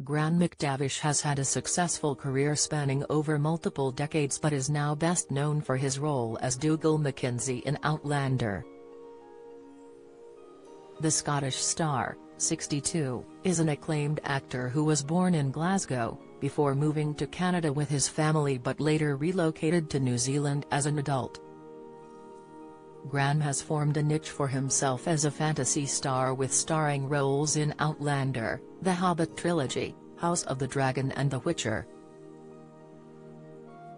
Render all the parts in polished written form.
Graham McTavish has had a successful career spanning over multiple decades but is now best known for his role as Dougal Mackenzie in Outlander. The Scottish star, 62, is an acclaimed actor who was born in Glasgow, before moving to Canada with his family but later relocated to New Zealand as an adult. Graham has formed a niche for himself as a fantasy star with starring roles in Outlander, The Hobbit trilogy, House of the Dragon and The Witcher.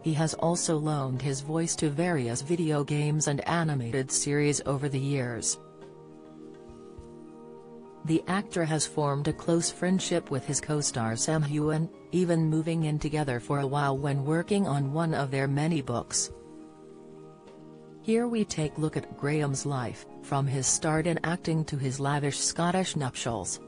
He has also loaned his voice to various video games and animated series over the years. The actor has formed a close friendship with his co-star Sam Heughan, even moving in together for a while when working on one of their many books. Here we take a look at Graham's life, from his start in acting to his lavish Scottish nuptials.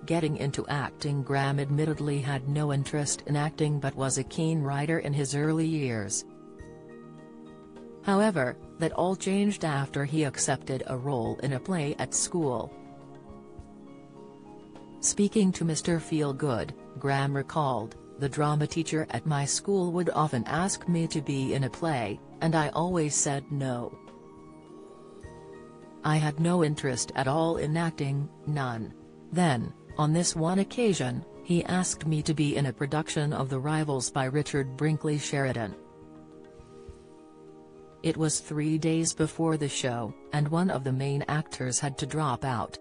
Getting into acting. Graham admittedly had no interest in acting but was a keen writer in his early years. However, that all changed after he accepted a role in a play at school. Speaking to Mr. Feelgood, Graham recalled, "The drama teacher at my school would often ask me to be in a play, and I always said no. I had no interest at all in acting, none. Then, on this one occasion, he asked me to be in a production of The Rivals by Richard Brinkley Sheridan. It was 3 days before the show, and one of the main actors had to drop out.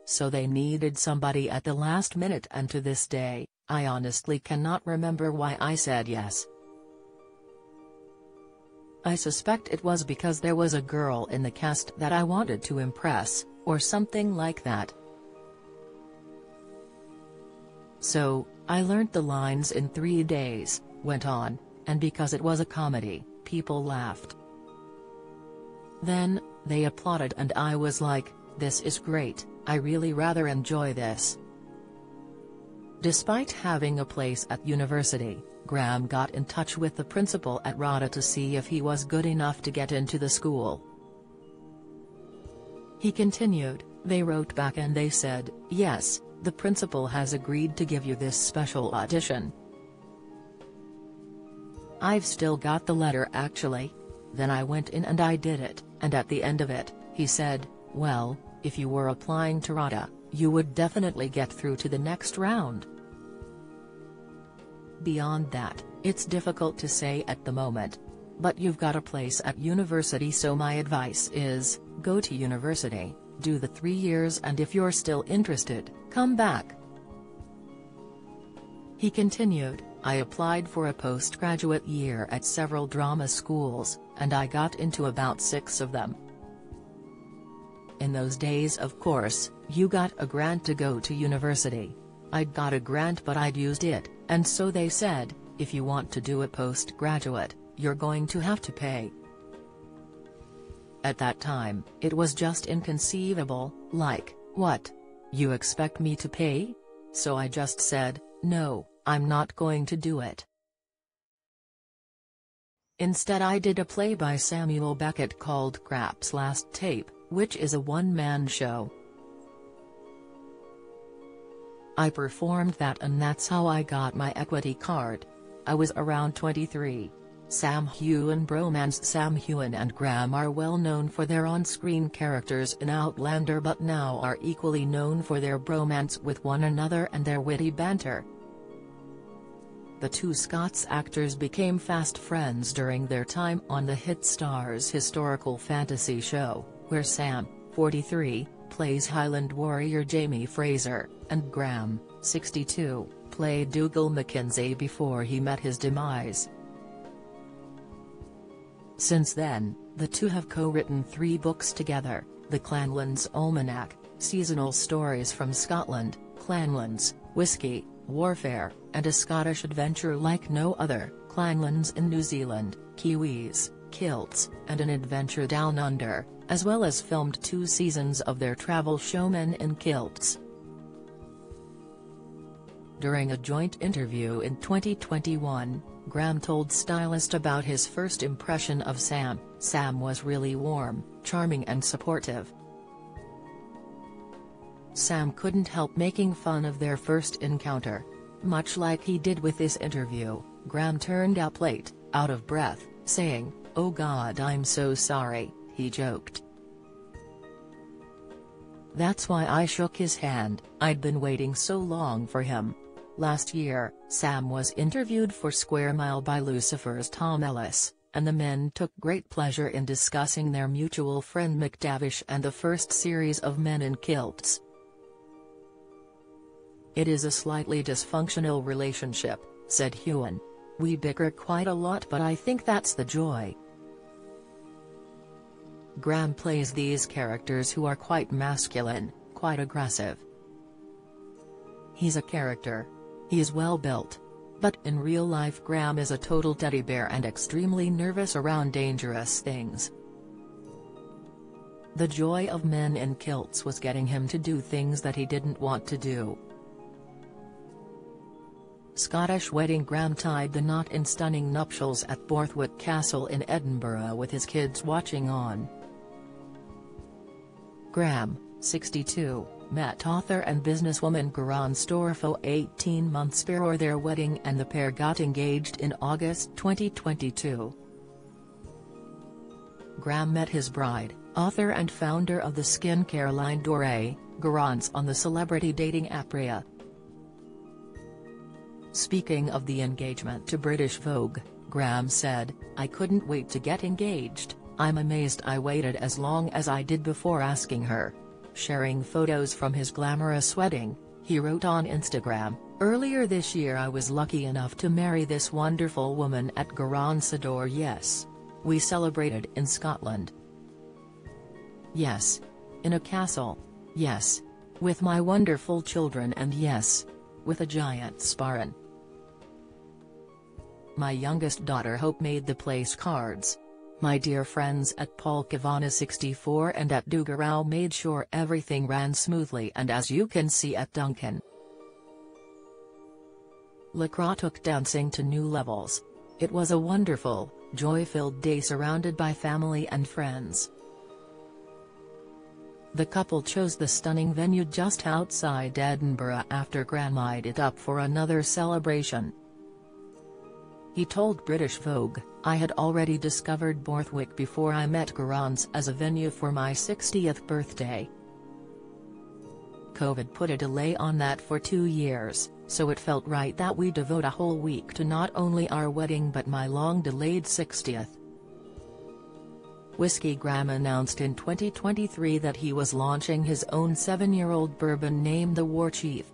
So they needed somebody at the last minute, and to this day, I honestly cannot remember why I said yes. I suspect it was because there was a girl in the cast that I wanted to impress, or something like that. So, I learnt the lines in 3 days," went on, "and because it was a comedy, people laughed. Then, they applauded and I was like, this is great, I really rather enjoy this." Despite having a place at university, Graham got in touch with the principal at RADA to see if he was good enough to get into the school. He continued, "They wrote back and they said, yes, the principal has agreed to give you this special audition. I've still got the letter actually. Then I went in and I did it, and at the end of it, he said, well, if you were applying to RADA, you would definitely get through to the next round. Beyond that, it's difficult to say at the moment. But you've got a place at university, so my advice is, go to university, do the 3 years, and if you're still interested, come back." He continued, "I applied for a postgraduate year at several drama schools, and I got into about 6 of them. In those days, of course, you got a grant to go to university. I'd got a grant but I'd used it, and so they said, if you want to do a postgraduate, you're going to have to pay. At that time, it was just inconceivable, like, what? You expect me to pay? So I just said, no, I'm not going to do it. Instead I did a play by Samuel Beckett called Crap's Last Tape, which is a one-man show. I performed that and that's how I got my equity card. I was around 23. Sam Heughan bromance. Sam Heughan and Graham are well known for their on-screen characters in Outlander but now are equally known for their bromance with one another and their witty banter. The two Scots actors became fast friends during their time on the hit Starz historical fantasy show, where Sam, 43, plays Highland warrior Jamie Fraser, and Graham, 62, played Dougal Mackenzie before he met his demise. Since then, the two have co-written 3 books together, The Clanlands Almanac, Seasonal Stories from Scotland, Clanlands, Whiskey, Warfare, and a Scottish adventure like no other, Clanlands in New Zealand, Kiwis, Kilts, and an adventure down under, as well as filmed 2 seasons of their travel show Men in Kilts. During a joint interview in 2021, Graham told stylist about his first impression of Sam. "Sam was really warm, charming and supportive. Sam couldn't help making fun of their first encounter. Much like he did with this interview, Graham turned up late, out of breath, saying, "Oh God, I'm so sorry," he joked. "That's why I shook his hand, I'd been waiting so long for him." Last year, Sam was interviewed for Square Mile by Lucifer's Tom Ellis, and the men took great pleasure in discussing their mutual friend McTavish and the first series of Men in Kilts. "It is a slightly dysfunctional relationship," said Heughan. "We bicker quite a lot, but I think that's the joy." Graham plays these characters who are quite masculine, quite aggressive. He's a character. He is well built. But in real life Graham is a total teddy bear and extremely nervous around dangerous things. The joy of Men in Kilts was getting him to do things that he didn't want to do. Scottish wedding. Graham tied the knot in stunning nuptials at Borthwick Castle in Edinburgh with his kids watching on. Graham, 62, met author and businesswoman Heughan Storfo 18 months before their wedding, and the pair got engaged in August 2022. Graham met his bride, author and founder of the skincare line Doré, Heughan, on the celebrity dating app Raya. Speaking of the engagement to British Vogue, Graham said, "I couldn't wait to get engaged. I'm amazed I waited as long as I did before asking her." Sharing photos from his glamorous wedding, he wrote on Instagram, "Earlier this year I was lucky enough to marry this wonderful woman at Heughan's Adore. Yes. We celebrated in Scotland. Yes. In a castle. Yes. With my wonderful children, and yes. With a giant sparran. My youngest daughter Hope made the place cards. My dear friends at Paul Kavana 64 and at Dugarao made sure everything ran smoothly, and as you can see at Duncan. Lacroix took dancing to new levels. It was a wonderful, joy-filled day surrounded by family and friends." The couple chose the stunning venue just outside Edinburgh after Graham eyed it up for another celebration. He told British Vogue, "I had already discovered Borthwick before I met Heughan's as a venue for my 60th birthday. COVID put a delay on that for 2 years, so it felt right that we devote a whole week to not only our wedding but my long-delayed 60th. Whiskey. Graham announced in 2023 that he was launching his own 7-year-old bourbon named the War Chief.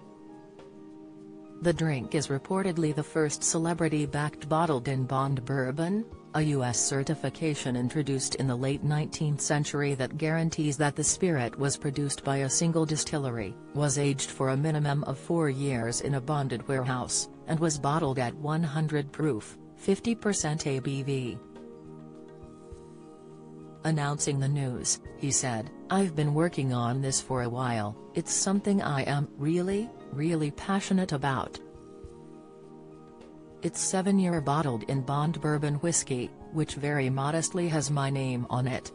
The drink is reportedly the first celebrity-backed bottled-in-bond bourbon, a U.S. certification introduced in the late 19th century that guarantees that the spirit was produced by a single distillery, was aged for a minimum of 4 years in a bonded warehouse, and was bottled at 100 proof, 50% ABV. Announcing the news, he said, "I've been working on this for a while. It's something I am really passionate about. It's 7-year bottled-in-bond bourbon whiskey, which very modestly has my name on it.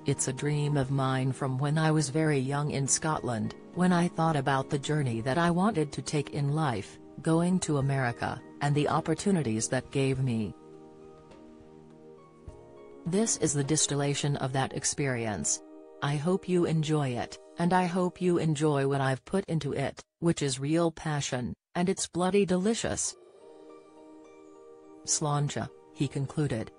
It's a dream of mine from when I was very young in Scotland, when I thought about the journey that I wanted to take in life, going to America, and the opportunities that gave me. This is the distillation of that experience. I hope you enjoy it, and I hope you enjoy what I've put into it, which is real passion, and it's bloody delicious. Sláinte," he concluded.